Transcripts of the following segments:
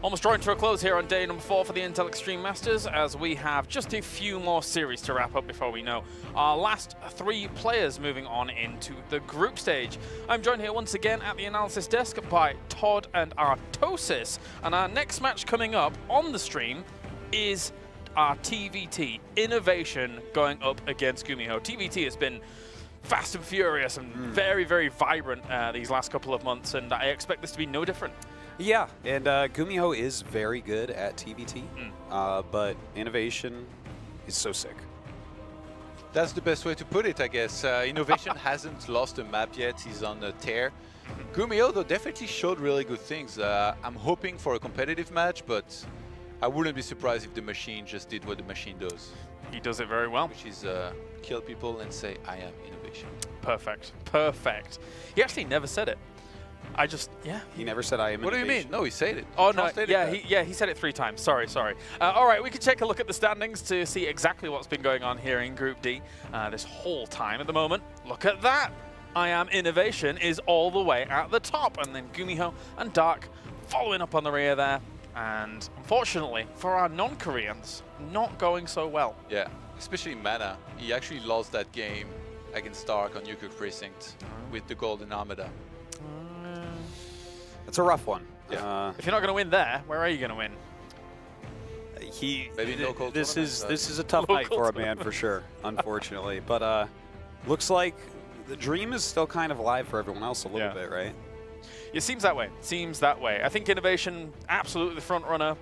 Almost drawing to a close here on day number 4 for the Intel Extreme Masters, as we have just a few more series to wrap up before we know our last 3 players moving on into the group stage. I'm joined here once again at the analysis desk by Todd and Artosis, and our next match coming up on the stream is our TVT, INnoVation, going up against GuMiho. TVT has been fast and furious and very, very vibrant these last couple of months, and I expect this to be no different. Yeah, and GuMiho is very good at TVT, but INnoVation is so sick. That's the best way to put it, I guess. INnoVation hasn't lost a map yet. He's on a tear. GuMiho, though, definitely showed really good things. I'm hoping for a competitive match, but I wouldn't be surprised if the machine just did what the machine does. He does it very well. Which is kill people and say, I am INnoVation. Perfect. Perfect. He actually never said it. Yeah. He never said I am INnoVation. What do you mean? No, he said it. Oh, no. Yeah, he said it 3 times. Sorry. All right, we can take a look at the standings to see exactly what's been going on here in Group D this whole time at the moment. Look at that. I am INnoVation is all the way at the top, and then GuMiho and Dark following up on the rear there. And unfortunately, for our non-Koreans, not going so well. Yeah, especially Mana. He actually lost that game against Dark on Yukuk Precinct with the Golden Armada. It's a rough one. Yeah. If you're not going to win there, where are you going to win? Maybe local this is a tough night for a man for sure, unfortunately. But looks like the dream is still kind of alive for everyone else a little bit, right? It seems that way. Seems that way. I think INnoVation, absolutely the front runner.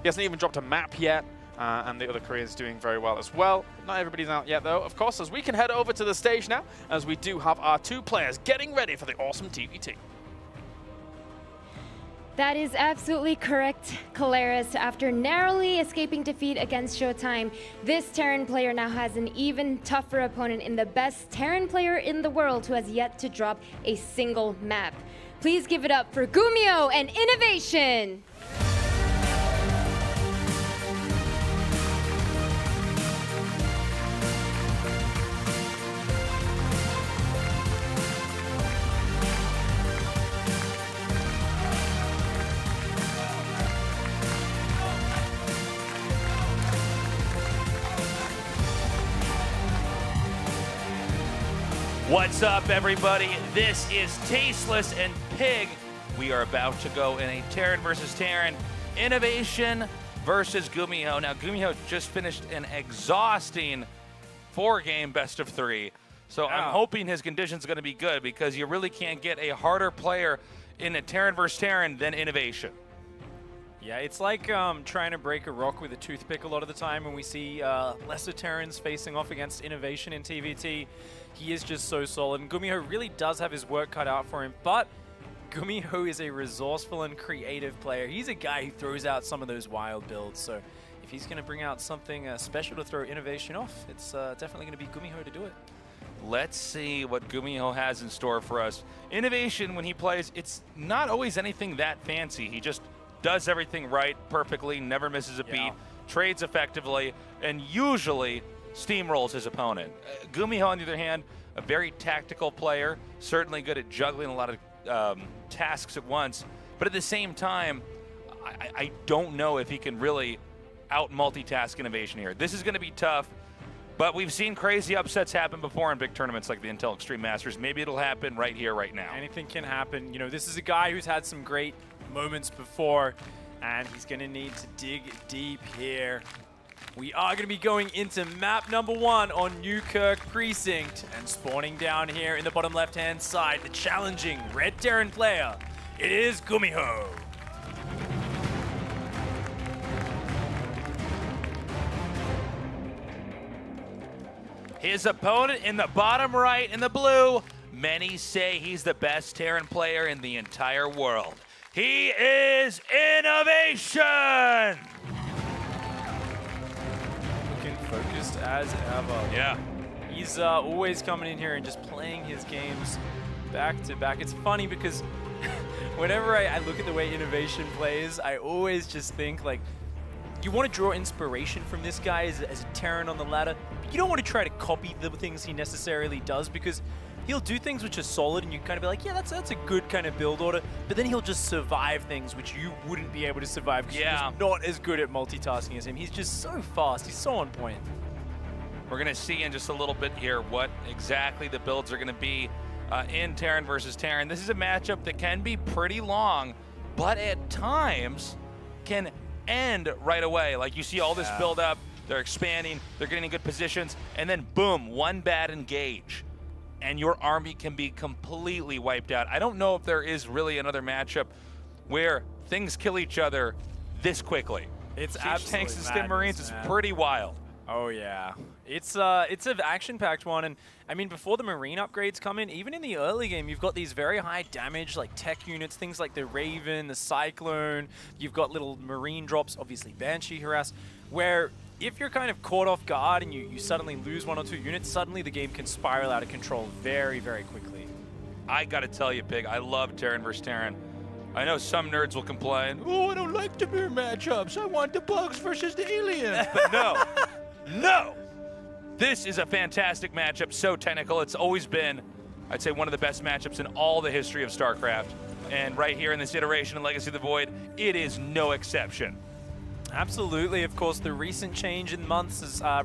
He hasn't even dropped a map yet, and the other Koreans doing very well as well. Not everybody's out yet, though, of course, as we can head over to the stage now, as we do have our 2 players getting ready for the awesome TVT. That is absolutely correct, Katowice. After narrowly escaping defeat against Showtime, this Terran player now has an even tougher opponent in the best Terran player in the world who has yet to drop a single map. Please give it up for GuMiho and INnoVation! What's up, everybody? This is Tasteless and Pig. We are about to go in a Terran versus Terran, INnoVation versus GuMiho. Now, GuMiho just finished an exhausting 4-game best of 3. So I'm hoping his condition's going to be good, because you really can't get a harder player in a Terran versus Terran than INnoVation. Yeah, it's like trying to break a rock with a toothpick a lot of the time when we see lesser Terrans facing off against INnoVation in TVT. He is just so solid, and GuMiho really does have his work cut out for him, but GuMiho is a resourceful and creative player. He's a guy who throws out some of those wild builds, so if he's going to bring out something special to throw INnoVation off, it's definitely going to be GuMiho to do it. Let's see what GuMiho has in store for us. INnoVation, when he plays, it's not always anything that fancy. He just does everything right, perfectly, never misses a beat, trades effectively, and usually steamrolls his opponent. GuMiho, on the other hand, a very tactical player, certainly good at juggling a lot of tasks at once, but at the same time, I don't know if he can really out-multitask INnoVation here. This is going to be tough, but we've seen crazy upsets happen before in big tournaments like the Intel Extreme Masters. Maybe it'll happen right here, right now. Anything can happen. You know, this is a guy who's had some great moments before, and he's going to need to dig deep here. We are going to be going into map number 1 on Yukuk Precinct, and spawning down here in the bottom left-hand side, the challenging red Terran player. It is GuMiho. His opponent in the bottom right in the blue, many say he's the best Terran player in the entire world. He is INnoVation! Looking focused as ever. Yeah. He's always coming in here and just playing his games back to back. It's funny because whenever I look at the way INnoVation plays, I always just think, like, you want to draw inspiration from this guy as a Terran on the ladder. But you don't want to try to copy the things he necessarily does, because he'll do things which are solid and you kind of be like, yeah, that's a good kind of build order, but then he'll just survive things which you wouldn't be able to survive because you're just not as good at multitasking as him. He's just so fast. He's so on point. We're going to see in just a little bit here what exactly the builds are going to be in Terran versus Terran. This is a matchup that can be pretty long, but at times can end right away. Like, you see all this build up, they're expanding, they're getting in good positions, and then boom, one bad engage, and your army can be completely wiped out. I don't know if there is really another matchup where things kill each other this quickly. It's Siege Tanks and Stim madness, Marines is pretty wild. Oh yeah, it's an action-packed one, and I mean, before the Marine upgrades come in, even in the early game, you've got these very high damage like tech units, things like the Raven, the Cyclone. You've got little Marine drops, obviously Banshee Harass, where if you're kind of caught off guard and you suddenly lose 1 or 2 units, suddenly the game can spiral out of control very, very quickly. I gotta tell you, Pig, I love Terran versus Terran. I know some nerds will complain, oh, I don't like the mirror matchups. I want the bugs versus the aliens. But no, no. This is a fantastic matchup, so technical. It's always been, I'd say, one of the best matchups in all the history of StarCraft. And right here in this iteration of Legacy of the Void, it is no exception. Absolutely. Of course, the recent change in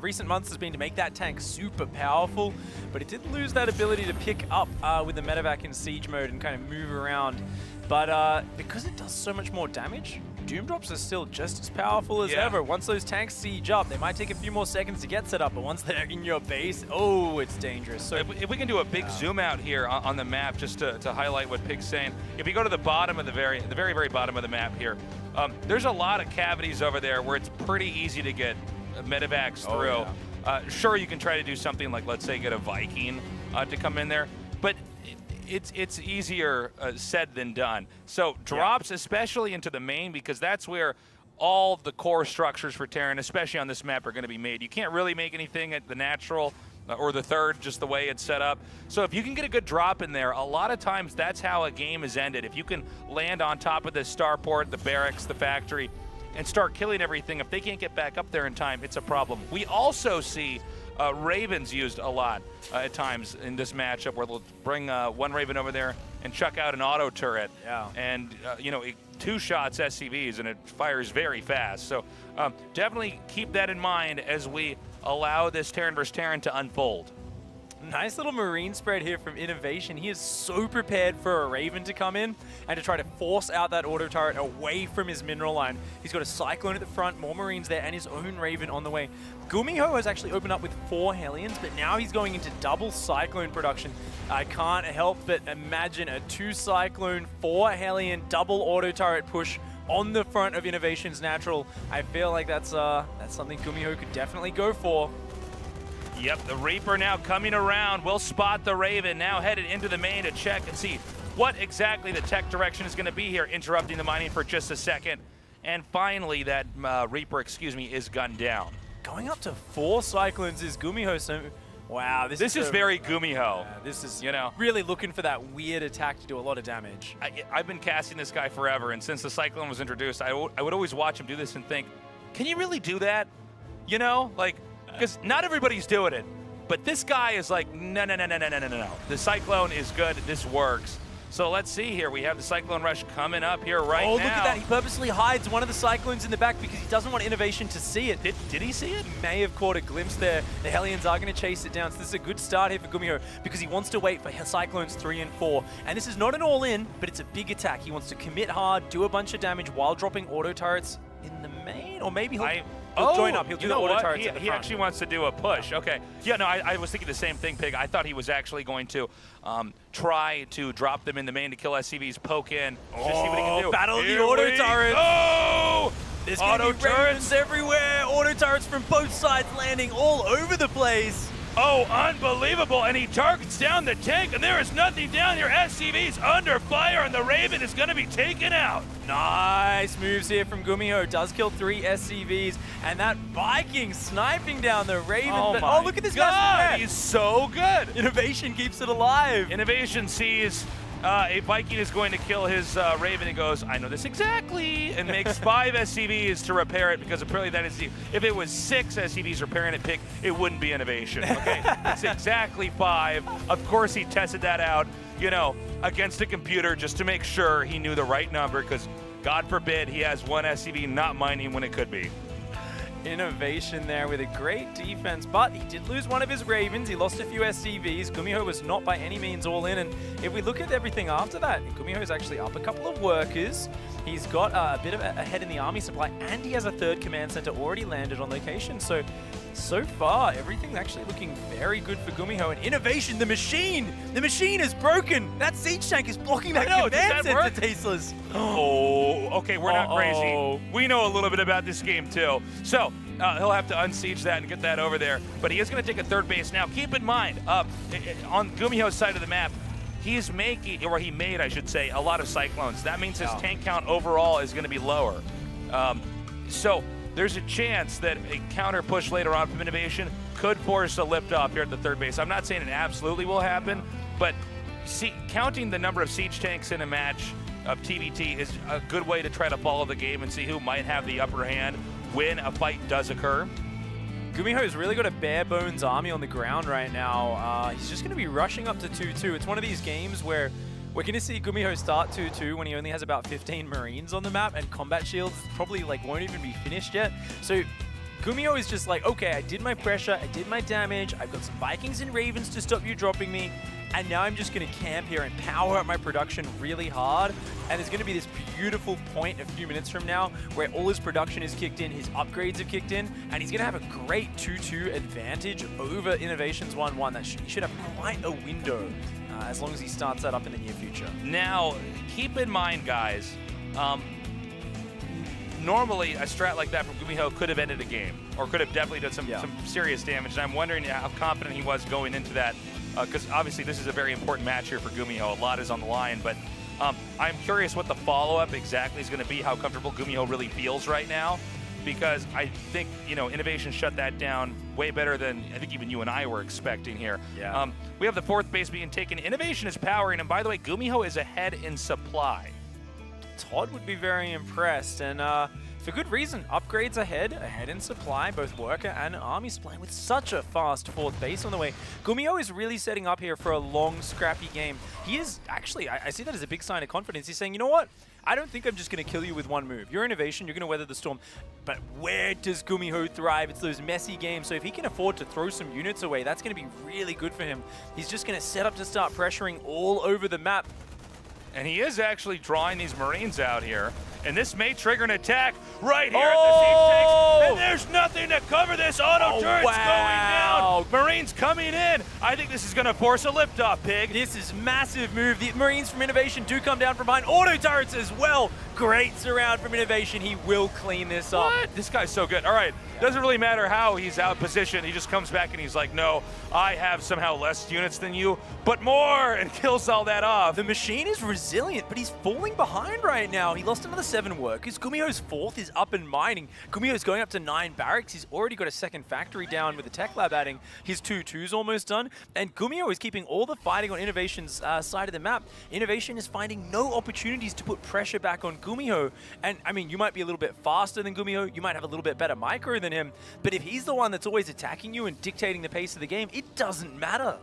recent months has been to make that tank super powerful, but it did lose that ability to pick up with the medevac in siege mode and kind of move around. But because it does so much more damage, Doom Drops are still just as powerful as ever. Once those tanks siege up, they might take a few more seconds to get set up, but once they're in your base, oh, it's dangerous. So if we can do a big zoom out here on the map, just to highlight what Pig's saying, if you go to the bottom of the very bottom of the map here, there's a lot of cavities over there where it's pretty easy to get medevacs through. Sure, you can try to do something like, let's say, get a Viking to come in there, but it's easier said than done. So drops, especially into the main, because that's where all the core structures for Terran, especially on this map, are going to be made. You can't really make anything at the natural or the third, just the way it's set up. So if you can get a good drop in there, a lot of times that's how a game is ended. If you can land on top of the starport, the barracks, the factory, and start killing everything, if they can't get back up there in time, it's a problem. We also see Ravens used a lot at times in this matchup, where they'll bring one Raven over there and chuck out an auto turret. And, you know, 2 shots SCVs, and it fires very fast. So definitely keep that in mind as we allow this Terran versus Terran to unfold. Nice little Marine spread here from INnoVation. He is so prepared for a Raven to come in and to try to force out that auto turret away from his mineral line. He's got a Cyclone at the front, more Marines there, and his own Raven on the way. GuMiho has actually opened up with 4 Hellions, but now he's going into double Cyclone production. I can't help but imagine a 2 Cyclone, 4 Hellion, double auto turret push on the front of INnoVation's natural. I feel like that's something GuMiho could definitely go for. Yep, the Reaper now coming around. We'll spot the Raven now headed into the main to check and see what exactly the tech direction is going to be here, interrupting the mining for just a second. And finally, that Reaper, is gunned down. Going up to 4 Cyclones is GuMiho. So, wow, this is very GuMiho. This is, you know, really looking for that weird attack to do a lot of damage. I've been casting this guy forever, and since the Cyclone was introduced, I would always watch him do this and think, can you really do that? You know, like, because not everybody's doing it, but this guy is like, no. The Cyclone is good. This works. So let's see here. We have the Cyclone Rush coming up here right now. Oh, look at that. He purposely hides one of the Cyclones in the back because he doesn't want INnoVation to see it. Did he see it? He may have caught a glimpse there. The Hellions are going to chase it down. So this is a good start here for GuMiho because he wants to wait for Cyclones 3 and 4. And this is not an all-in, but it's a big attack. He wants to commit hard, do a bunch of damage while dropping auto turrets in the main, or maybe he'll join up. He'll do the auto turrets in the front. He actually wants to do a push. Okay. Yeah, no, I was thinking the same thing, Pig. I thought he was actually going to try to drop them in the main to kill SCVs, poke in, just see what he can do. Battle of the auto turrets. Oh! There's auto turrets everywhere. Auto turrets from both sides landing all over the place. Oh, unbelievable. And he targets down the tank, and there is nothing down here. SCV's under fire, and the Raven is going to be taken out. Nice moves here from GuMiho. Does kill 3 SCVs, and that Viking sniping down the Raven. Oh, look at this God, guy. He's so good. INnoVation keeps it alive. INnoVation sees a Viking is going to kill his Raven and goes, I know this exactly, and makes 5 SCVs to repair it, because apparently that is if it was 6 SCVs repairing it, pick, it wouldn't be INnoVation. Okay, it's exactly 5. Of course he tested that out, you know, against a computer just to make sure he knew the right number, because God forbid he has 1 SCV not mining when it could be. INnoVation there with a great defense, but he did lose one of his Ravens. He lost a few SCVs. GuMiho was not by any means all in, and if we look at everything after that, GuMiho is actually up a couple of workers. He's got a bit of a head in the army supply, and he has a 3rd command center already landed on location. So far, everything's actually looking very good for GuMiho. And INnoVation, the machine is broken. That siege tank is blocking that command center, Tasteless. Oh, okay, we're not crazy. We know a little bit about this game too. So he'll have to unsiege that and get that over there. But he is going to take a 3rd base now. Keep in mind, on GuMiho's side of the map, he's making, or he made, I should say, a lot of Cyclones. That means his tank count overall is going to be lower. So there's a chance that a counter push later on from INnoVation could force a lift off here at the 3rd base. I'm not saying it absolutely will happen, but counting the number of siege tanks in a match of TVT is a good way to try to follow the game and see who might have the upper hand when a fight does occur. GuMiho's really got a bare bones army on the ground right now. He's just going to be rushing up to 2-2. It's one of these games where we're going to see GuMiho start 2-2 when he only has about 15 Marines on the map, and combat shields probably won't even be finished yet. So GuMiho is just like, okay, I did my pressure, I did my damage, I've got some Vikings and Ravens to stop you dropping me, and now I'm just going to camp here and power up my production really hard. And there's going to be this beautiful point a few minutes from now where all his production is kicked in, his upgrades have kicked in, and he's going to have a great 2-2 advantage over INnoVation's 1-1. He should have quite a window as long as he starts that up in the near future. Now, keep in mind, guys, normally a strat like that from GuMiho could have ended a game, or could have definitely done some serious damage. And I'm wondering how confident he was going into that, because obviously this is a very important match here for GuMiho. A lot is on the line, but I'm curious what the follow-up exactly is going to be, how comfortable GuMiho really feels right now, because I think, you know, INnoVation shut that down way better than I think even you and I were expecting here. Yeah. We have the 4th base being taken. INnoVation is powering, and by the way, GuMiho is ahead in supply. Todd would be very impressed, and for good reason. Upgrades ahead in supply, both worker and army supply, with such a fast 4th base on the way. GuMiho is really setting up here for a long, scrappy game. He is actually, I see that as a big sign of confidence. He's saying, you know what? I don't think I'm just going to kill you with one move. You're INnoVation, you're going to weather the storm. But where does GuMiho thrive? It's those messy games. So if he can afford to throw some units away, that's going to be really good for him. He's just going to set up to start pressuring all over the map. And he is actually drawing these Marines out here. And this may trigger an attack right here at the siege tanks. And there's nothing to cover this. Auto turret's going down. Marines coming in. I think this is going to force a liftoff, Pig. This is massive move. The Marines from INnoVation do come down from behind. Auto turrets as well. Great surround from INnoVation. He will clean this up. What? This guy's so good. All right. Doesn't really matter how he's out positioned. He just comes back and he's like, no, I have somehow less units than you, but more, and kills all that off. The machine is resilient, but he's falling behind right now. He lost another 7 workers. GuMiho's 4th is up and mining. GuMiho's going up to 9 barracks. He's already got a 2nd factory down with the tech lab adding. His 2-2's almost done. And GuMiho is keeping all the fighting on INnoVation's side of the map. INnoVation is finding no opportunities to put pressure back on GuMiho. And I mean, you might be a little bit faster than GuMiho. You might have a little bit better micro than him. But if he's the one that's always attacking you and dictating the pace of the game, it doesn't matter.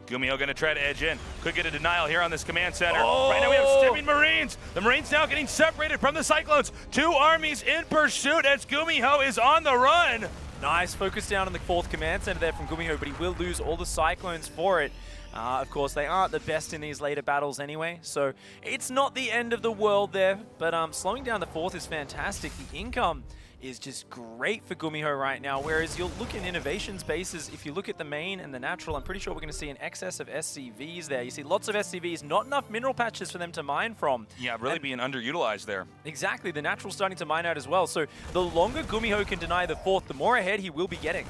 GuMiho going to try to edge in. Could get a denial here on this command center. Right now we have stimming Marines. The Marines now getting separated from the Cyclones. 2 armies in pursuit as GuMiho is on the run. Nice focus down on the 4th command center there from GuMiho, but he will lose all the Cyclones for it. Of course, they aren't the best in these later battles anyway, so it's not the end of the world there, but slowing down the 4th is fantastic. The income is just great for GuMiho right now, whereas you'll look at INnoVation's bases, if you look at the main and the natural, I'm pretty sure we're going to see an excess of SCVs there. You see lots of SCVs, not enough mineral patches for them to mine from. Yeah, really being underutilized there. Exactly, the natural's starting to mine out as well, so the longer GuMiho can deny the 4th, the more ahead he will be getting.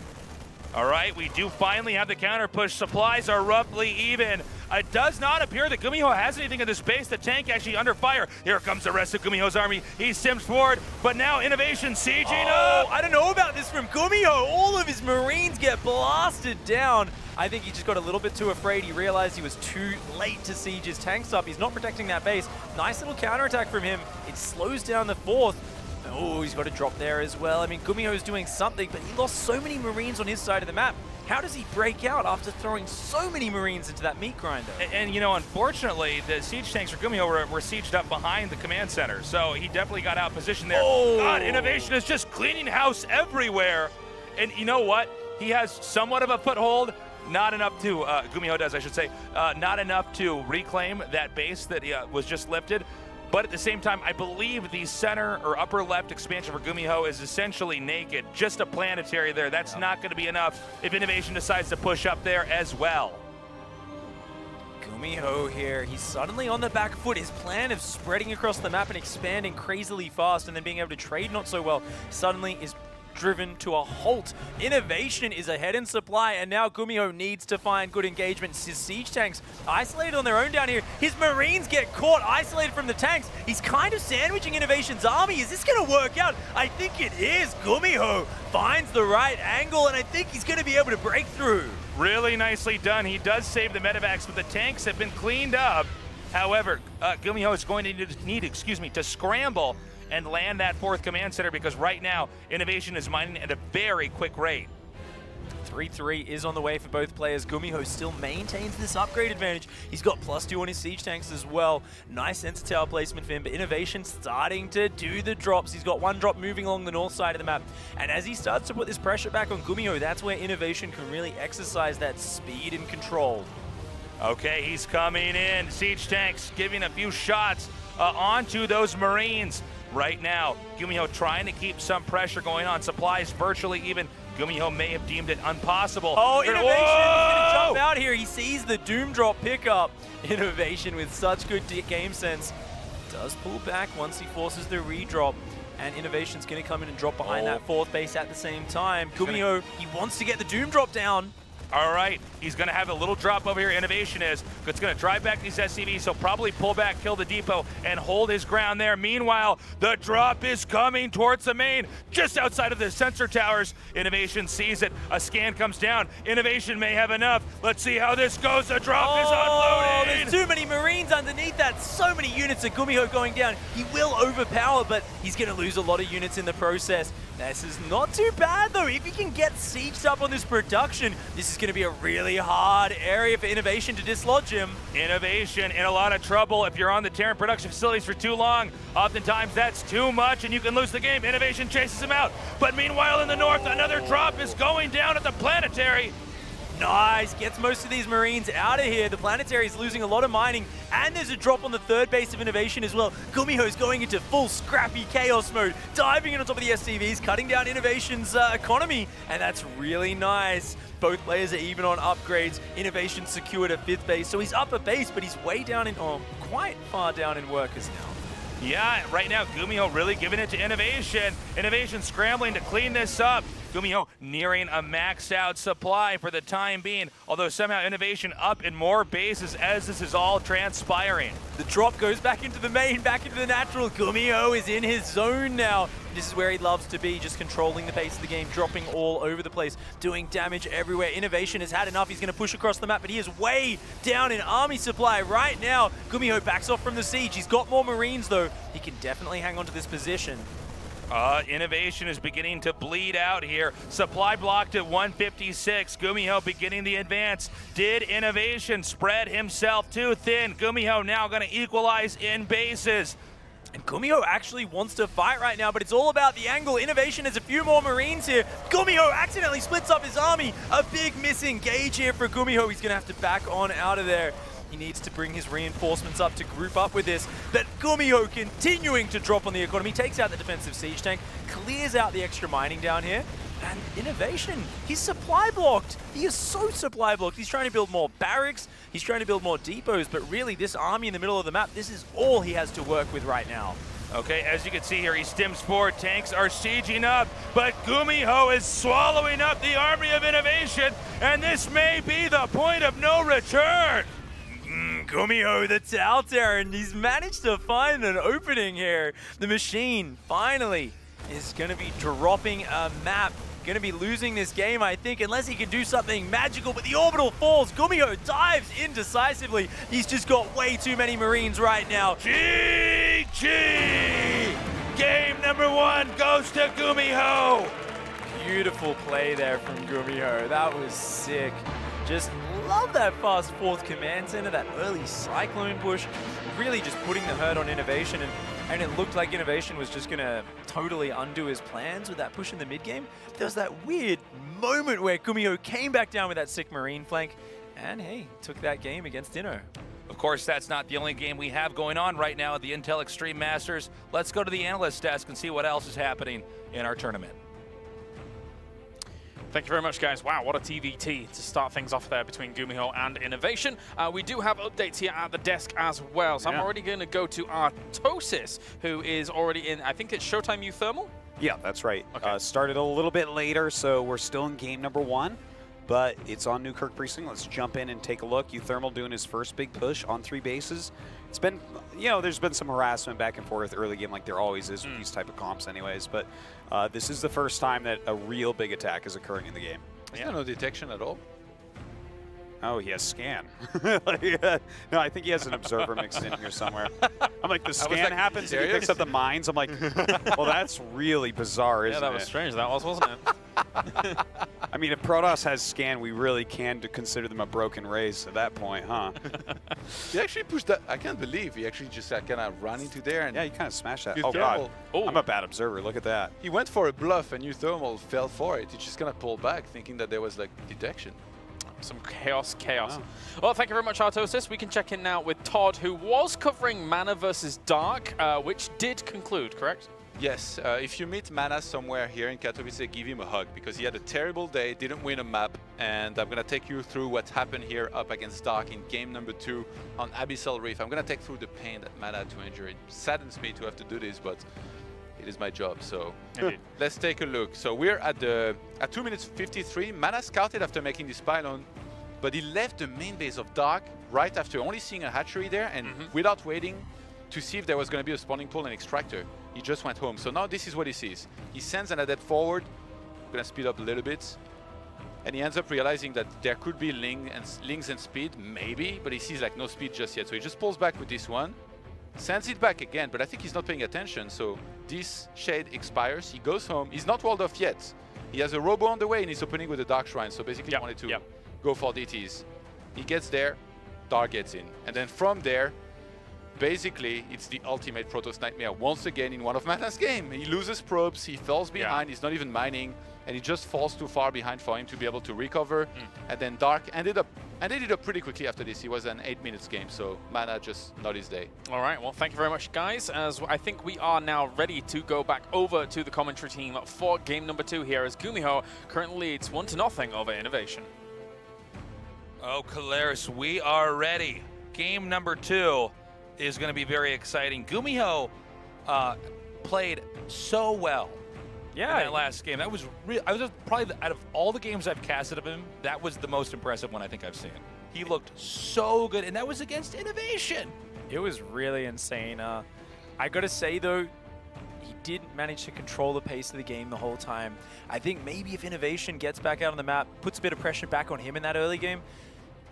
All right, we do finally have the counter push. Supplies are roughly even. It does not appear that GuMiho has anything in this base. The tank actually under fire. Here comes the rest of GuMiho's army. He sims forward, but now INnoVation sieging up. I don't know about this from GuMiho. All of his Marines get blasted down. I think he just got a little bit too afraid. He realized he was too late to siege his tanks up. He's not protecting that base. Nice little counterattack from him. It slows down the fourth. Oh, he's got a drop there as well. I mean, GuMiho's doing something, but he lost so many Marines on his side of the map. How does he break out after throwing so many Marines into that meat grinder? And you know, unfortunately, the siege tanks for GuMiho were sieged up behind the command center, so he definitely got out position there. Oh. God, INnoVation is just cleaning house everywhere. And you know what? He has somewhat of a foothold. Not enough to, GuMiho does, I should say, not enough to reclaim that base that was just lifted. But at the same time, I believe the center or upper left expansion for GuMiho is essentially naked. Just a planetary there. That's not going to be enough if INnoVation decides to push up there as well. GuMiho here, he's suddenly on the back foot. His plan of spreading across the map and expanding crazily fast and then being able to trade not so well suddenly is driven to a halt. INnoVation is ahead in supply, and now GuMiho needs to find good engagement. His siege tanks isolated on their own down here. His Marines get caught isolated from the tanks. He's kind of sandwiching INnoVation's army. Is this going to work out? I think it is. GuMiho finds the right angle, and I think he's going to be able to break through. Really nicely done. He does save the medevacs, but the tanks have been cleaned up. However, GuMiho is going to need to scramble and land that fourth command center, because right now INnoVation is mining at a very quick rate. 3-3 is on the way for both players. GuMiho still maintains this upgrade advantage. He's got +2 on his siege tanks as well. Nice sensor tower placement for him, but INnoVation starting to do the drops. He's got one drop moving along the north side of the map. And as he starts to put this pressure back on GuMiho, that's where INnoVation can really exercise that speed and control. Okay, he's coming in. Siege tanks giving a few shots onto those Marines. Right now, GuMiho trying to keep some pressure going on. Supplies virtually even. GuMiho may have deemed it impossible. Oh, INnoVation is going to jump out here. He sees the Doom drop pickup. INnoVation with such good game sense does pull back once he forces the redrop. And INnoVation's going to come in and drop behind that fourth base at the same time. GuMiho, he wants to get the Doom drop down. All right, he's going to have a little drop over here. INnoVation is. It's going to drive back these SCVs. He'll probably pull back, kill the depot, and hold his ground there. Meanwhile, the drop is coming towards the main, just outside of the sensor towers. INnoVation sees it. A scan comes down. INnoVation may have enough. Let's see how this goes. The drop is unloading. There's too many Marines underneath that. So many units of GuMiho going down. He will overpower, but he's going to lose a lot of units in the process. This is not too bad, though. If he can get sieged up on this production, this is going to be a really hard area for INnoVation to dislodge him. INnoVation in a lot of trouble. If you're on the Terran production facilities for too long, oftentimes that's too much and you can lose the game. INnoVation chases him out. But meanwhile in the north, another drop is going down at the planetary. Nice, gets most of these Marines out of here. The planetary is losing a lot of mining, and there's a drop on the third base of INnoVation as well. GuMiho's going into full scrappy chaos mode, diving in on top of the SCVs, cutting down INnoVation's economy, and that's really nice. Both players are even on upgrades. INnoVation secured a fifth base, so he's up a base, but he's way down in, quite far down in workers now. Yeah, right now GuMiho really giving it to INnoVation. INnoVation scrambling to clean this up. GuMiho nearing a maxed out supply for the time being, although somehow INnoVation up in more bases as this is all transpiring. The drop goes back into the main, back into the natural. GuMiho is in his zone now. This is where he loves to be, just controlling the pace of the game, dropping all over the place, doing damage everywhere. INnoVation has had enough. He's going to push across the map, but he is way down in army supply right now. GuMiho backs off from the siege. He's got more Marines, though. He can definitely hang on to this position. INnoVation is beginning to bleed out here. Supply blocked at 156. GuMiho beginning the advance. Did INnoVation spread himself too thin? GuMiho now going to equalize in bases. And GuMiho actually wants to fight right now, but it's all about the angle. INnoVation has a few more Marines here. GuMiho accidentally splits up his army. A big misengage here for GuMiho. He's going to have to back on out of there. He needs to bring his reinforcements up to group up with this. But GuMiho continuing to drop on the economy, takes out the defensive siege tank, clears out the extra mining down here. And INnoVation, he's supply blocked. He is so supply blocked. He's trying to build more barracks. He's trying to build more depots. But really, this army in the middle of the map, this is all he has to work with right now. Okay, as you can see here, he stims forward. Tanks are sieging up, but GuMiho is swallowing up the army of INnoVation, and this may be the point of no return. GuMiho, the Tau Terran, he's managed to find an opening here. The machine, finally, is going to be dropping a map going to be losing this game, I think, unless he can do something magical. But the orbital falls. GuMiho dives in decisively. He's just got way too many Marines right now. GG! Game number 1 goes to GuMiho. Beautiful play there from GuMiho. That was sick. Just love that fast 4th command center, that early cyclone push, really just putting the hurt on INnoVation, and it looked like INnoVation was just going to totally undo his plans with that push in the mid-game. There was that weird moment where GuMiho came back down with that sick Marine flank, and hey, took that game against Inno. Of course, that's not the only game we have going on right now at the Intel Extreme Masters. Let's go to the analyst desk and see what else is happening in our tournament. Thank you very much, guys. Wow, what a TVT to start things off there between GuMiho and INnoVation. We do have updates here at the desk as well. So I'm already going to go to Artosis, who is already in, I think it's Showtime U Thermal? Yeah, that's right. Okay. Started a little bit later, so we're still in game number 1. But it's on Newkirk Precinct. Let's jump in and take a look. U Thermal doing his first big push on 3 bases. It's been, you know, there's been some harassment back and forth early game, like there always is with these type of comps anyways. But this is the first time that a real big attack is occurring in the game. Is there no detection at all? Oh, he has scan. No, I think he has an observer mixed in here somewhere. I'm like, the scan happens and he picks up the mines. I'm like, well, that's really bizarre, isn't it? Yeah, that was strange. That was, wasn't it? I mean, if Protoss has scan, we really can consider them a broken race at that point, huh? He actually pushed that. I can't believe he actually just kind of ran into there. And yeah, he kind of smashed that. U Oh, Thermal. God. Oh. I'm a bad observer. Look at that. He went for a bluff and U Thermal fell for it. He just kind of pulled back thinking that there was like detection. Some chaos. Wow. Well, thank you very much, Artosis. We can check in now with Todd, who was covering Mana versus Dark, which did conclude, correct? Yes, if you meet Mana somewhere here in Katowice, give him a hug, because he had a terrible day, didn't win a map, and I'm going to take you through what happened here up against Dark in game number 2 on Abyssal Reef. I'm going to take through the pain that Mana had to endure. It saddens me to have to do this, but it is my job, so let's take a look. So we're at 2 minutes 53. Mana scouted after making this pylon, but he left the main base of Dark right after only seeing a hatchery there, and without waiting to see if there was going to be a spawning pool and extractor. He just went home. So now this is what he sees. He sends an adept forward. I'm going to speed up a little bit. And he ends up realizing that there could be lings and speed, maybe, but he sees like no speed just yet. So he just pulls back with this one, sends it back again, but I think he's not paying attention. So this shade expires. He goes home. He's not walled off yet. He has a robo on the way and he's opening with a Dark Shrine. So basically he wanted to go for DTs. He gets there, Dark gets in. And then from there, basically, it's the ultimate Protoss nightmare once again in one of Mana's game. He loses probes, he falls behind, he's not even mining, and he just falls too far behind for him to be able to recover. And then Dark ended up pretty quickly after this. He was an 8 minutes game, so Mana just not his day. All right, well, thank you very much, guys. As I think we are now ready to go back over to the commentary team for game number 2 here, as GuMiho currently leads 1-0 over INnoVation. Oh, Kalaris, we are ready. Game number 2 is going to be very exciting. GuMiho played so well in that last game. That was probably out of all the games I've casted of him, that was the most impressive one I think I've seen. He looked so good, and that was against INnoVation. It was really insane. I got to say, though, he did manage to control the pace of the game the whole time. I think maybe if INnoVation gets back out on the map, puts a bit of pressure back on him in that early game,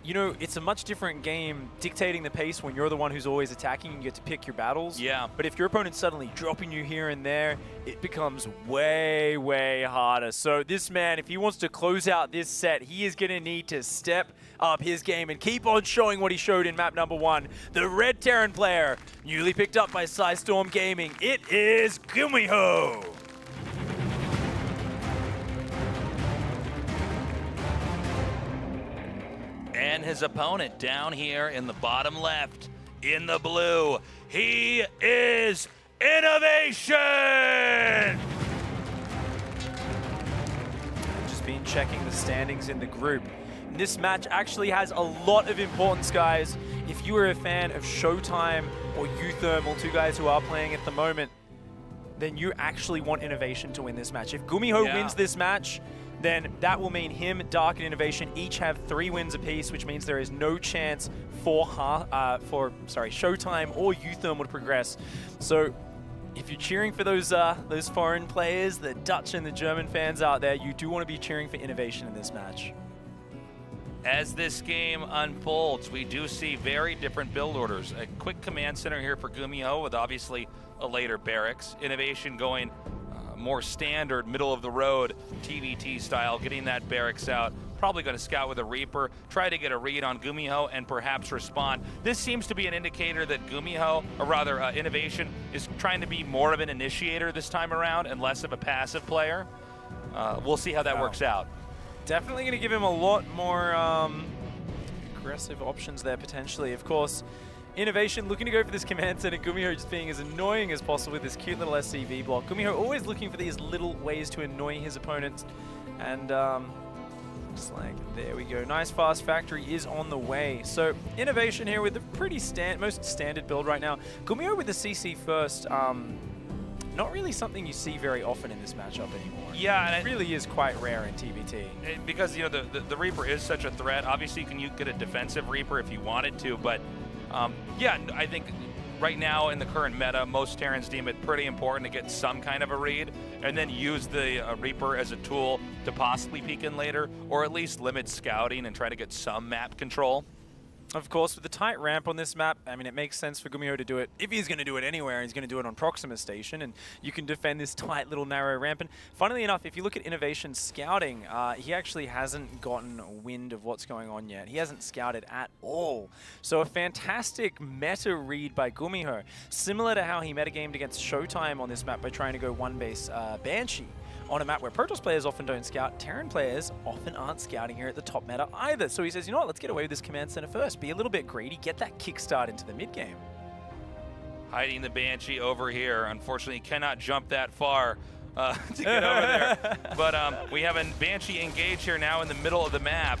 you know, it's a much different game dictating the pace when you're the one who's always attacking and you get to pick your battles. Yeah. But if your opponent's suddenly dropping you here and there, it becomes way, way harder. So this man, if he wants to close out this set, he is going to need to step up his game and keep on showing what he showed in map number 1. The red Terran player, newly picked up by Storm Gaming, it is GuMiho. And his opponent down here in the bottom left, in the blue, he is INnoVation! Just been checking the standings in the group. This match actually has a lot of importance, guys. If you are a fan of Showtime or U Thermal, 2 guys who are playing at the moment, then you actually want INnoVation to win this match. If GuMiho wins this match, then that will mean him, Dark, and INnoVation each have 3 wins apiece, which means there is no chance for Showtime or U Thermal to progress. So if you're cheering for those foreign players, the Dutch and the German fans out there, you do want to be cheering for INnoVation in this match. As this game unfolds, we do see very different build orders. A quick command center here for GuMiho with obviously a later barracks. INnoVation going more standard, middle of the road, TVT style, getting that barracks out. Probably going to scout with a Reaper, try to get a read on GuMiho and perhaps respond. This seems to be an indicator that GuMiho, or rather INnoVation, is trying to be more of an initiator this time around and less of a passive player. We'll see how that works out. Definitely going to give him a lot more aggressive options there potentially. Of course, INnoVation looking to go for this command center. GuMiho just being as annoying as possible with this cute little SCV block. GuMiho always looking for these little ways to annoy his opponents. And looks like, there we go. Nice fast factory is on the way. So INnoVation here with the pretty most standard build right now. GuMiho with the CC first. Not really something you see very often in this matchup anymore. Yeah, and it really is quite rare in TVT. Because, you know, the Reaper is such a threat. Obviously, you can get a defensive Reaper if you wanted to, but yeah, I think right now in the current meta, most Terrans deem it pretty important to get some kind of a read and then use the Reaper as a tool to possibly peek in later, or at least limit scouting and try to get some map control. Of course, with the tight ramp on this map, I mean, it makes sense for GuMiho to do it. If he's going to do it anywhere, he's going to do it on Proxima Station, and you can defend this tight little narrow ramp. And funnily enough, if you look at INnoVation's scouting, he actually hasn't gotten wind of what's going on yet. He hasn't scouted at all. So a fantastic meta read by GuMiho, similar to how he metagamed against Showtime on this map by trying to go one base Banshee. On a map where Protoss players often don't scout, Terran players often aren't scouting here at the top meta either. So he says, you know what, let's get away with this command center first. Be a little bit greedy, get that kickstart into the mid game. Hiding the Banshee over here. Unfortunately, cannot jump that far to get over there. But we have a Banshee engage here now in the middle of the map.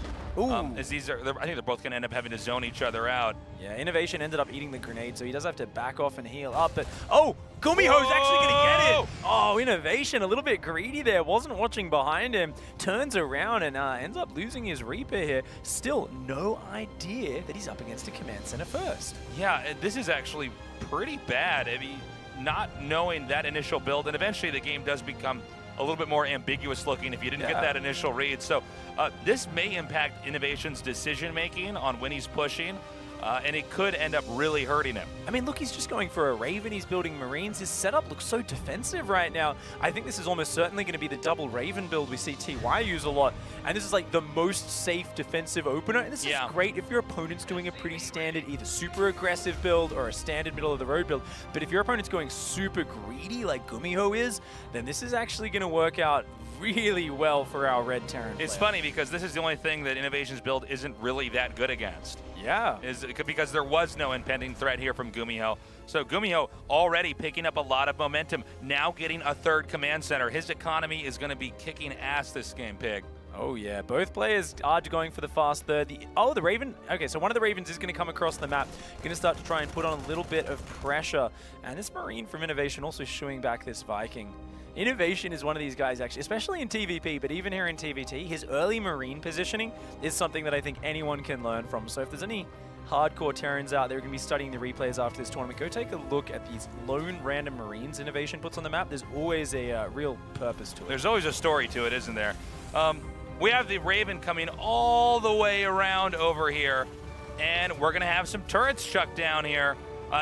As these are, I think they're both going to end up having to zone each other out. Yeah, INnoVation ended up eating the grenade, so he does have to back off and heal up. But oh, GuMiho's actually going to get it. Oh, INnoVation a little bit greedy there. Wasn't watching behind him. Turns around and ends up losing his Reaper here. Still no idea that he's up against a command center first. Yeah, this is actually pretty bad. I mean, not knowing that initial build, and eventually the game does become a little bit more ambiguous looking if you didn't get that initial read. So this may impact INnoVation's decision making on when he's pushing, and it could end up really hurting him. I mean, look, he's just going for a Raven. He's building Marines. His setup looks so defensive right now. I think this is almost certainly going to be the double Raven build we see TY use a lot. And this is like the most safe defensive opener. And this is great if your opponent's doing a pretty standard, either super aggressive build or a standard middle of the road build. But if your opponent's going super greedy like GuMiho is, then this is actually going to work out really well for our red Terran It's player. funny because this is the only thing that INnoVation's build isn't really that good against. Yeah. Because there was no impending threat here from GuMiho. So GuMiho already picking up a lot of momentum, now getting a third command center. His economy is going to be kicking ass this game, Pig. Oh yeah, both players are going for the fast third. The Raven, okay, so one of the Ravens is going to come across the map, going to start to try and put on a little bit of pressure. And this Marine from INnoVation also shooing back this Viking. INnoVation is one of these guys, actually, especially in TVP, but even here in TVT, his early Marine positioning is something that I think anyone can learn from. So if there's any hardcore Terrans out there who are going to be studying the replays after this tournament, go take a look at these lone random Marines INnoVation puts on the map. There's always a real purpose to it. There's always a story to it, isn't there? We have the Raven coming all the way around over here, and we're going to have some turrets chucked down here.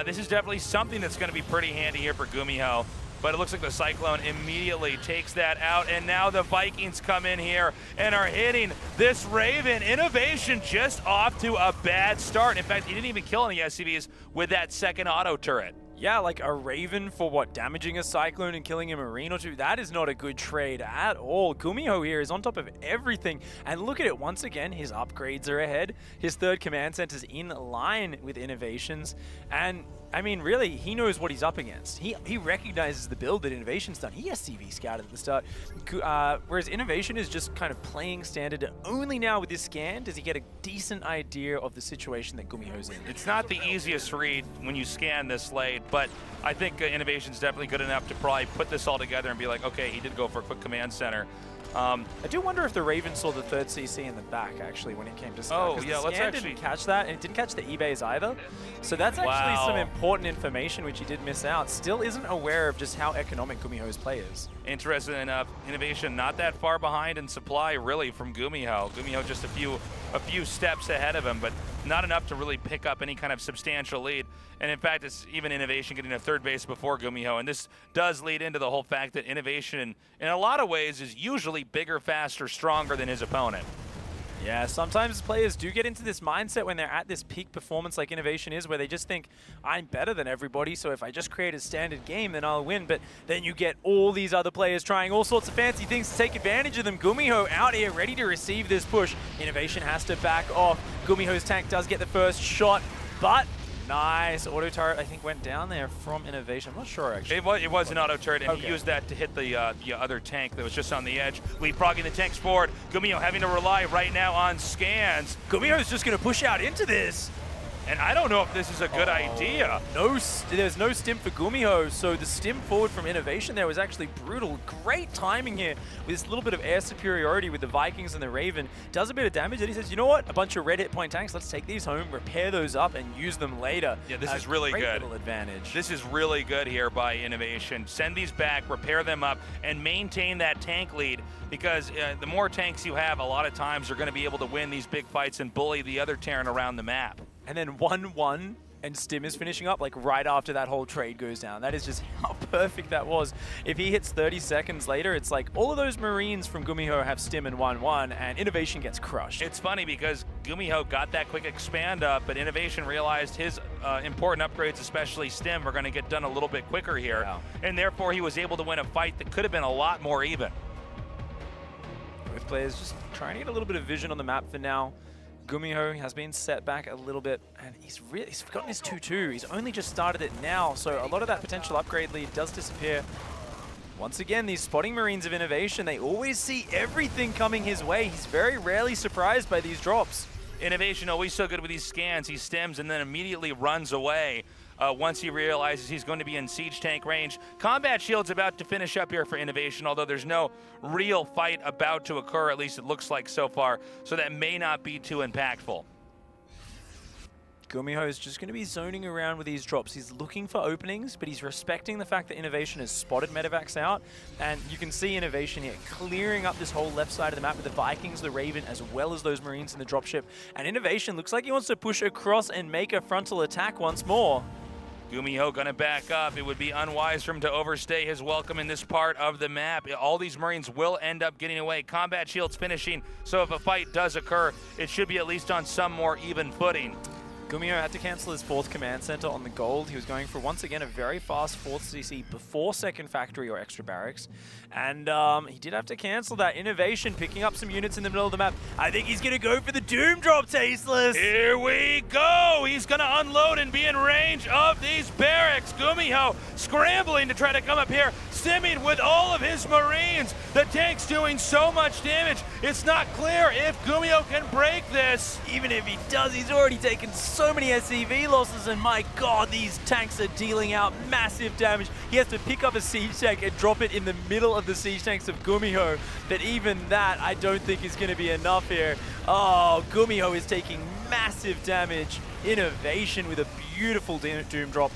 This is definitely something that's going to be pretty handy here for GuMiho. But it looks like the Cyclone immediately takes that out, and now the Vikings come in here and are hitting this Raven. INnoVation just off to a bad start. In fact, he didn't even kill any SCVs with that second auto turret. Yeah, like a Raven for what, damaging a Cyclone and killing a Marine or two? That is not a good trade at all. GuMiho here is on top of everything. And look at it, once again, his upgrades are ahead. His third command center's in line with INnoVation's. And I mean, really, he knows what he's up against. He recognizes the build that INnoVation's done. He has CV scouted at the start. Whereas INnoVation is just kind of playing standard. Only now with this scan does he get a decent idea of the situation that GuMiho's in. It's not the easiest read when you scan this late, but I think INnoVation's definitely good enough to probably put this all together and be like, okay, he did go for a quick command center. I do wonder if the Raven saw the third CC in the back, actually, when it came to scout. Oh, yeah, let's didn't catch that, and it didn't catch the eBays either. So that's actually some important information which he did miss out. Still isn't aware of just how economic GuMiho's play is. Interesting enough, INnoVation not that far behind in supply, really, from GuMiho. GuMiho just a few steps ahead of him, but not enough to really pick up any kind of substantial lead. And in fact, it's even INnoVation getting a third base before GuMiho. And this does lead into the whole fact that INnoVation, in a lot of ways, is usually bigger, faster, stronger than his opponent. Yeah, sometimes players do get into this mindset when they're at this peak performance like INnoVation is, where they just think, I'm better than everybody, so if I just create a standard game, then I'll win. But then you get all these other players trying all sorts of fancy things to take advantage of them. GuMiho out here ready to receive this push. INnoVation has to back off. GuMiho's tank does get the first shot, but nice. Auto turret, I think, went down there from INnoVation. I'm not sure, actually. It was an auto turret, and he used that to hit the other tank that was just on the edge, leapfrogging the tanks forward. GuMiho having to rely right now on scans. GuMiho's just going to push out into this. And I don't know if this is a good idea. There's no stim for GuMiho, so the stim forward from INnoVation there was actually brutal. Great timing here with this little bit of air superiority with the Vikings and the Raven. Does a bit of damage, and he says, you know what? A bunch of red hit point tanks, let's take these home, repair those up, and use them later. Yeah, this is really good. Great little advantage. This is really good here by INnoVation. Send these back, repair them up, and maintain that tank lead, because the more tanks you have, a lot of times you're going to be able to win these big fights and bully the other Terran around the map. And then 1-1, and Stim is finishing up like right after that whole trade goes down. That is just how perfect that was. If he hits 30 seconds later, it's like all of those Marines from GuMiho have Stim and 1-1, and INnoVation gets crushed. It's funny because GuMiho got that quick expand up, but INnoVation realized his important upgrades, especially Stim, are going to get done a little bit quicker here. Wow. And therefore, he was able to win a fight that could have been a lot more even. Both players just trying to get a little bit of vision on the map for now. GuMiho has been set back a little bit, and he's forgotten his 2-2. He's only just started it now, so a lot of that potential upgrade lead does disappear. Once again, these spotting Marines of INnoVation, they always see everything coming his way. He's very rarely surprised by these drops. INnoVation always so good with these scans. He stems and then immediately runs away once he realizes he's going to be in siege tank range. Combat Shield's about to finish up here for INnoVation, although there's no real fight about to occur, at least it looks like so far, so that may not be too impactful. GuMiho is just going to be zoning around with these drops. He's looking for openings, but he's respecting the fact that INnoVation has spotted Medivacs out. And you can see INnoVation here clearing up this whole left side of the map with the Vikings, the Raven, as well as those Marines in the dropship. And INnoVation looks like he wants to push across and make a frontal attack once more. GuMiho gonna back up. It would be unwise for him to overstay his welcome in this part of the map. All these Marines will end up getting away. Combat Shield's finishing, so if a fight does occur, it should be at least on some more even footing. GuMiho had to cancel his 4th command center on the gold. He was going for, once again, a very fast 4th CC before 2nd factory or extra barracks. And he did have to cancel that. INnoVation picking up some units in the middle of the map. I think he's going to go for the Doom Drop, Tasteless. Here we go. He's going to unload and be in range of these barracks. GuMiho scrambling to try to come up here, stimming with all of his Marines. The tank's doing so much damage. It's not clear if GuMiho can break this. Even if he does, he's already taken so many SCV losses, and my god, these tanks are dealing out massive damage. He has to pick up a siege tank and drop it in the middle of the siege tanks of GuMiho, but even that I don't think is going to be enough here. Oh, GuMiho is taking massive damage. INnoVation with a beautiful Doom drop.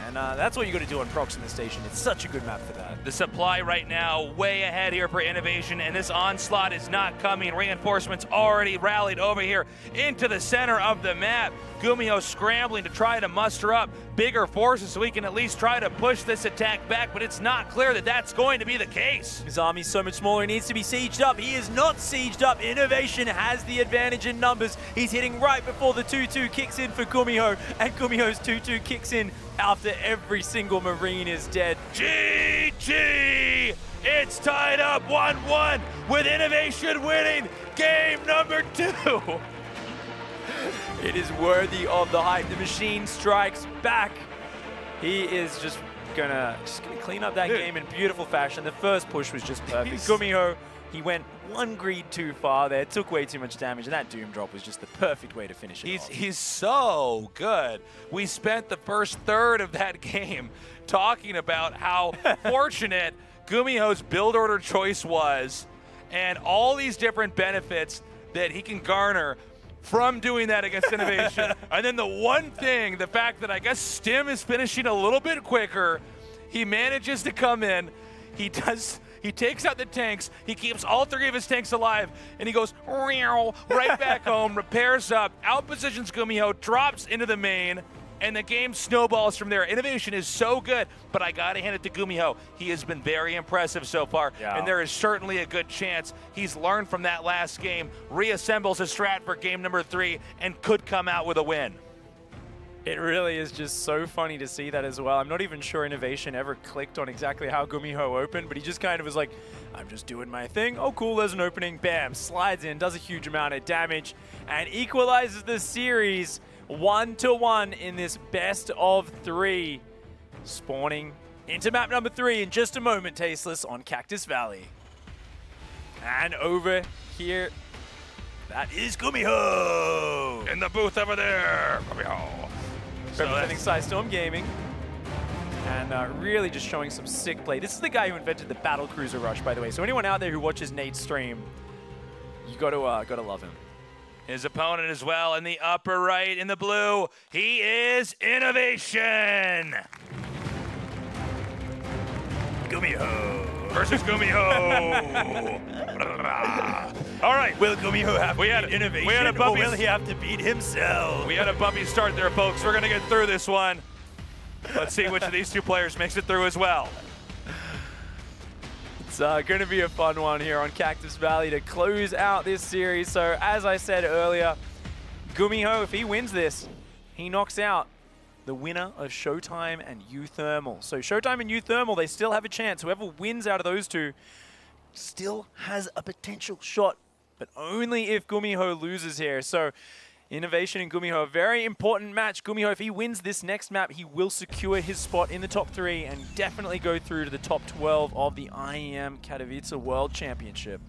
And that's what you got to do on Proxima Station. It's such a good map for that. The supply right now way ahead here for INnoVation, and this onslaught is not coming. Reinforcements already rallied over here into the center of the map. GuMiho scrambling to try to muster up bigger forces so he can at least try to push this attack back, but it's not clear that that's going to be the case. His army's so much smaller, he needs to be sieged up. He is not sieged up. INnoVation has the advantage in numbers. He's hitting right before the 2-2 kicks in for GuMiho, and GuMiho's 2-2 kicks in after every single Marine is dead. GG! It's tied up 1-1 with INnoVation winning game number 2. It is worthy of the hype. The machine strikes back. He is just gonna clean up that game in beautiful fashion. The first push was just perfect. GuMiho, he went one greed too far there, took way too much damage, and that Doom drop was just the perfect way to finish it off. He's so good. We spent the first third of that game talking about how fortunate GuMiho's build order choice was, and all these different benefits that he can garner from doing that against INnoVation. And then the one thing, the fact that I guess Stim is finishing a little bit quicker, he manages to come in, he takes out the tanks, he keeps all 3 of his tanks alive, and he goes right back home, repairs up, outpositions GuMiho, drops into the main, and the game snowballs from there. INnoVation is so good, but I gotta hand it to GuMiho. He has been very impressive so far, and there is certainly a good chance he's learned from that last game, reassembles his strat for game number 3, and could come out with a win. It really is just so funny to see that as well. I'm not even sure INnoVation ever clicked on exactly how GuMiho opened, but he just kind of was like, I'm just doing my thing. Oh, cool, there's an opening. Bam, slides in, does a huge amount of damage, and equalizes the series 1-1 in this best of 3. Spawning into map number 3 in just a moment, Tasteless, on Cactus Valley. And over here, that is GuMiho! In the booth over there, GuMiho. Representing Storm Gaming. And really just showing some sick play. This is the guy who invented the Battle Cruiser Rush, by the way. So anyone out there who watches Nate's stream, you gotta love him. His opponent as well in the upper right in the blue. He is INnoVation. GuMiho versus GuMiho. All right. Will GuMiho have to beat INnoVation, or will he have to beat himself? We had a bumpy start there, folks. We're going to get through this one. Let's see which of these 2 players makes it through as well. It's going to be a fun one here on Cactus Valley to close out this series. So as I said earlier, GuMiho, if he wins this, he knocks out the winner of Showtime and U-Thermal. So Showtime and U-Thermal, they still have a chance. Whoever wins out of those 2 still has a potential shot, but only if GuMiho loses here. So INnoVation and GuMiho, a very important match. GuMiho, if he wins this next map, he will secure his spot in the top 3 and definitely go through to the top 12 of the IEM Katowice World Championship.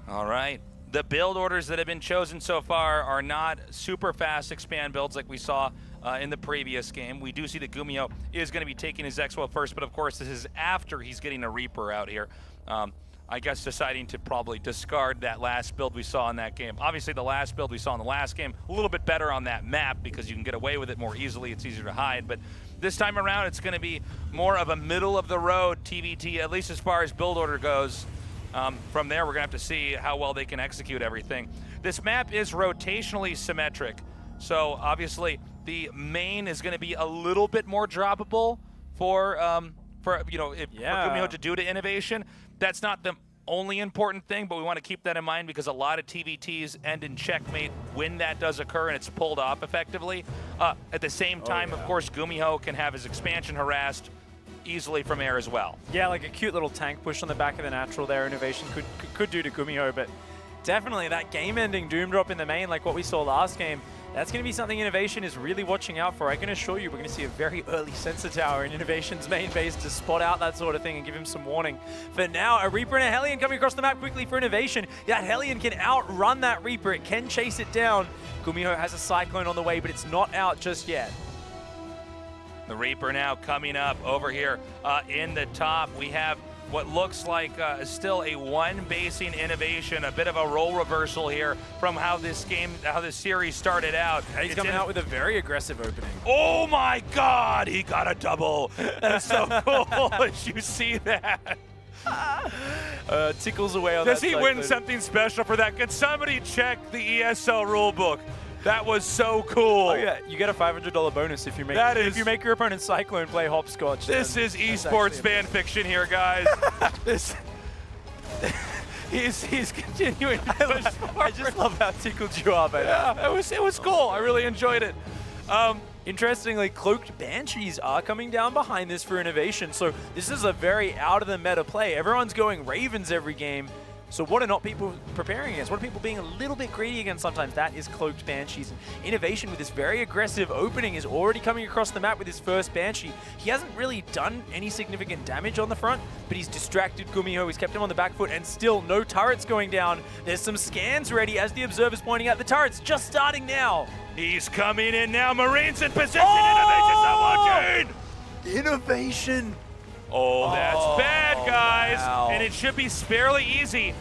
All right. The build orders that have been chosen so far are not super fast expand builds like we saw in the previous game. We do see that GuMiho is going to be taking his X-Well first, but of course this is after he's getting a Reaper out here. I guess deciding to probably discard that last build we saw in that game. Obviously the last build we saw in the last game, a little bit better on that map because you can get away with it more easily, it's easier to hide, but this time around it's going to be more of a middle of the road TVT, at least as far as build order goes. From there we're going to have to see how well they can execute everything. This map is rotationally symmetric, so obviously the main is going to be a little bit more droppable for GuMiho to do to INnoVation. That's not the only important thing, but we want to keep that in mind because a lot of TVTs end in checkmate when that does occur and it's pulled off effectively. At the same time, of course, GuMiho can have his expansion harassed easily from air as well. Yeah, like a cute little tank push on the back of the natural there, INnoVation could do to GuMiho, but definitely that game-ending Doom Drop in the main, like what we saw last game, that's going to be something INnoVation is really watching out for. I can assure you we're going to see a very early sensor tower in INnoVation's main base to spot out that sort of thing and give him some warning. For now, a Reaper and a Hellion coming across the map quickly for INnoVation. That Hellion can outrun that Reaper. It can chase it down. GuMiho has a Cyclone on the way, but it's not out just yet. The Reaper now coming up over here in the top. We have what looks like still a one-basing INnoVation, a bit of a role reversal here from how this series started out. He's coming out with a very aggressive opening. Oh my God, he got a double. That's so cool. Did you see that? Tickles away on Does that. Does he win something special for that? Can somebody check the ESL rulebook? That was so cool. Oh yeah, you get a $500 bonus if you make if you make your opponent Cyclone play hopscotch. This is esports fan fiction here, guys. He's continuing to push forward. I just love how tickled you are by that. Yeah, it was cool. I really enjoyed it. Interestingly, Cloaked Banshees are coming down behind this for INnoVation, so this is a very out of the meta play. Everyone's going Ravens every game. So what are not people preparing against? What are people being a little bit greedy against sometimes? That is Cloaked Banshees. And INnoVation with this very aggressive opening is already coming across the map with his first Banshee. He hasn't really done any significant damage on the front, but he's distracted GuMiho. He's kept him on the back foot, and still no turrets going down. There's some scans ready as the observer's pointing out. The turret's just starting now. He's coming in now. Marines in position. INnoVation's not watching. INnoVation. Oh, that's bad, guys. Wow. And it should be fairly easy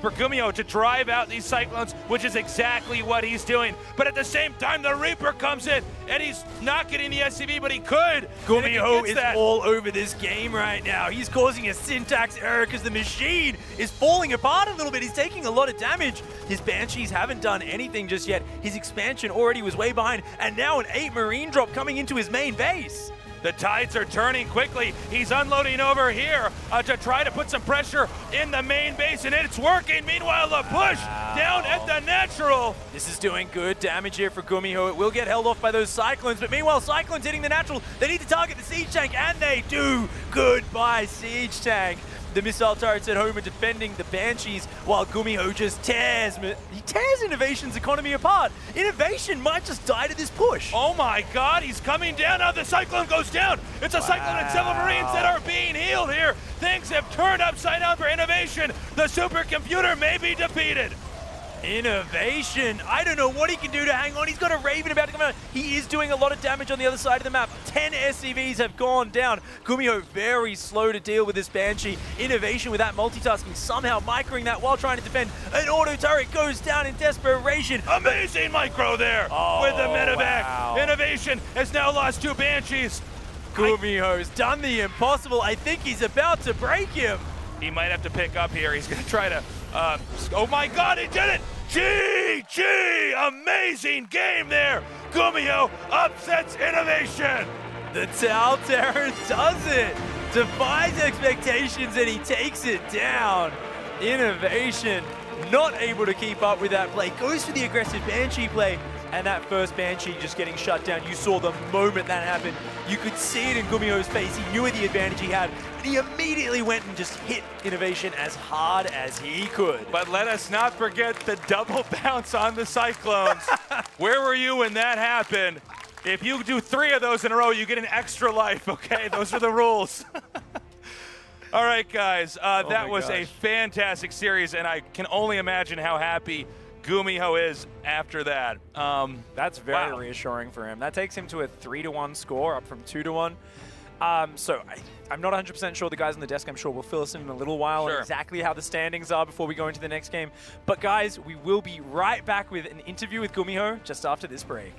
for GuMiho to drive out these Cyclones, which is exactly what he's doing. But at the same time, the Reaper comes in, and he's not getting the SCV, but he could. GuMiho is all over this game right now. He's causing a syntax error because the machine is falling apart a little bit. He's taking a lot of damage. His Banshees haven't done anything just yet. His expansion already was way behind, and now an 8 Marine drop coming into his main base. The tides are turning quickly. He's unloading over here to try to put some pressure in the main base, and it's working. Meanwhile, the push down at the natural. This is doing good damage here for GuMiho. It will get held off by those Cyclones, but meanwhile, Cyclones hitting the natural. They need to target the Siege Tank, and they do. Goodbye, Siege Tank. The missile turrets at home are defending the Banshees while GuMiho just tears INnoVation's economy apart. INnoVation might just die to this push. Oh my God, he's coming down now. The Cyclone goes down. It's a Cyclone and several Marines that are being healed here. Things have turned upside down for INnoVation. The supercomputer may be defeated. INnoVation, I don't know what he can do to hang on. He's got a Raven about to come out. He is doing a lot of damage on the other side of the map. 10 SCVs have gone down. GuMiho very slow to deal with this Banshee. INnoVation with that multitasking, somehow microing that while trying to defend. An auto turret goes down in desperation. Amazing micro there with the medevac. Wow. INnoVation has now lost 2 Banshees. GuMiho's done the impossible. I think he's about to break him. He might have to pick up here. He's going to try to... oh my God, he did it! GG! Amazing game there! GuMiho upsets INnoVation! The Tau Terror does it! Defies expectations and he takes it down. INnoVation not able to keep up with that play. Goes for the aggressive Banshee play. And that first Banshee just getting shut down. You saw the moment that happened. You could see it in GuMiho's face. He knew the advantage he had. And he immediately went and just hit INnoVation as hard as he could. But let us not forget the double bounce on the Cyclones. Where were you when that happened? If you do 3 of those in a row, you get an extra life, okay? Those are the rules. All right, guys. That was a fantastic series, and I can only imagine how happy GuMiho is after that. That's very reassuring for him. That takes him to a 3-1 score, up from 2-1. So I'm not 100% sure. The guys on the desk, I'm sure, will fill us in a little while on exactly how the standings are before we go into the next game. But guys, we will be right back with an interview with GuMiho just after this break.